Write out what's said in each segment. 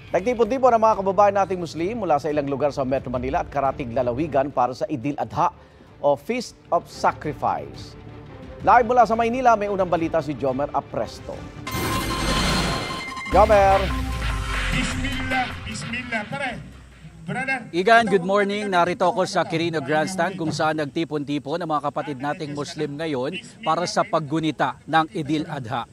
Nagtipon-tipon ang mga kababayan nating Muslim mula sa ilang lugar sa Metro Manila at karatig lalawigan para sa Idil Adha o Feast of Sacrifice. Live mula sa Maynila, may unang balita si Jomer Apresto. Jomer! Bismillah, pare. Brother. Igan, good morning. Narito ako sa Quirino Grandstand kung saan nagtipon-tipon ang mga kapatid nating Muslim ngayon para sa paggunita ng Idil Adha.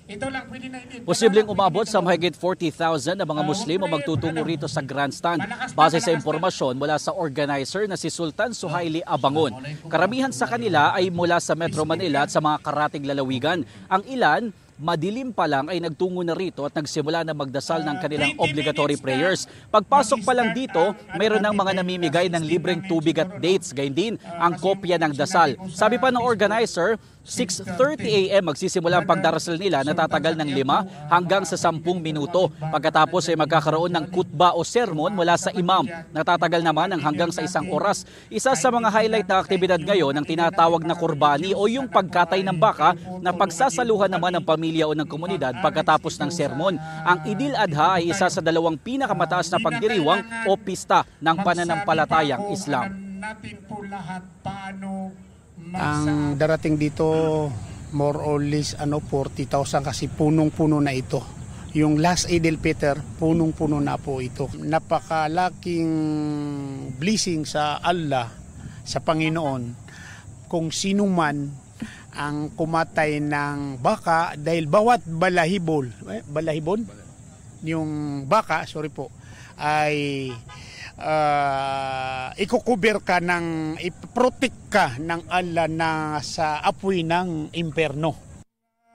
Posibleng umabot sa mahigit 40,000 na mga Muslim ang magtutungo rito sa Grandstand base sa impormasyon mula sa organizer na si Sultan Suhaili Abangon. Karamihan sa kanila ay mula sa Metro Manila at sa mga karatig lalawigan. Ang ilan, madilim pa lang ay nagtungo na rito at nagsimula na magdasal ng kanilang obligatory prayers. Pagpasok pa lang dito, mayroon ng mga namimigay ng libreng tubig at dates, gayon din ang kopya ng dasal. Sabi pa ng organizer, 6:30 a.m. magsisimula ang pagdarasal nila na tatagal ng 5 hanggang sa 10 minuto. Pagkatapos ay magkakaroon ng kutba o sermon mula sa imam na tatagal naman ng hanggang sa 1 oras. Isa sa mga highlight na aktibidad ngayon ang tinatawag na kurbani o yung pagkatay ng baka na pagsasaluhan naman ng pamilya o ng komunidad pagkatapos ng sermon. Ang Idil Adha ay isa sa dalawang pinakamataas na pagdiriwang o pista ng pananampalatayang Islam. Ang darating dito more or less 40,000 kasi punong-puno na ito. Yung last Idil Peter, punong-puno na po ito. Napakalaking blessing sa Allah, sa Panginoon, kung sino man ang kumatay ng baka dahil bawat balahibon, yung baka, ay ikukuber ka iprotect ka ng Allah na sa apoy ng imperno.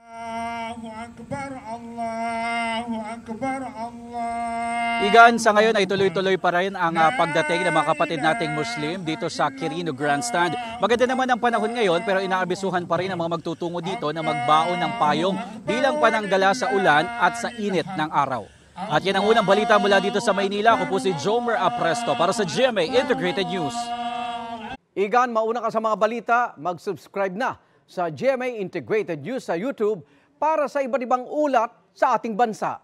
Allahu Akbar, Allahu Akbar, Allah. Igan, sa ngayon ay tuloy-tuloy pa rin ang pagdating ng mga kapatid nating Muslim dito sa Quirino Grandstand. Maganda naman ang panahon ngayon pero inaabisuhan pa rin ang mga magtutungo dito na magbaon ng payong bilang pananggala sa ulan at sa init ng araw. At yan ang unang balita mula dito sa Maynila. Ako po si Jomer Apresto para sa GMA Integrated News. Igan, mauna ka sa mga balita, mag-subscribe na sa GMA Integrated News sa YouTube para sa iba't ibang ulat sa ating bansa.